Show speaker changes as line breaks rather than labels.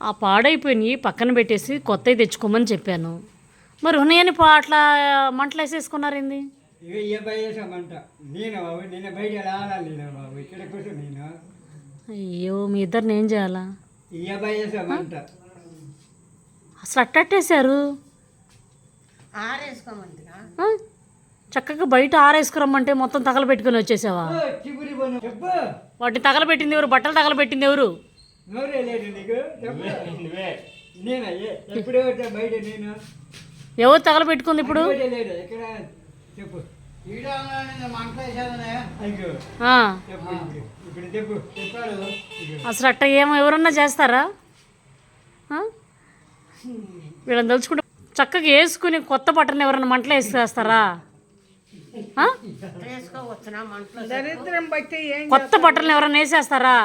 ఆ పాడైపోయినవి పక్కన పెట్టేసి కొత్తవి తెచ్చుకోమని చెప్పాను. మరి ఉన్నాయని అట్లా మంటలు వేసేసుకున్నారేంది?
ఇక మంట నేను బాబు నేను బయట రావాలి బాబు ఇక్కడ కోసం నేను
అయ్యో మీ ఇద్దరిని ఏం చేయాలా?
మంట
అసలు అట్టట్టేశారు. చక్కగా బయట ఆరేసుకురమ్మంటే మొత్తం తగలబెట్టుకుని వచ్చేసావా? వాటిని తగలబెట్టింది ఎవరు? బట్టలు తగలబెట్టింది ఎవరు? ఎవరు తగలబెట్టుకుంది ఇప్పుడు? అసలు అట్ట ఏమో ఎవరన్నా చేస్తారా? వీళ్ళని తలుచుకుంటే చక్కగా వేసుకుని కొత్త బట్టలను ఎవరన్నా మంటలు వేసేస్తారా? కొత్త బట్టలను ఎవరన్నా వేసేస్తారా?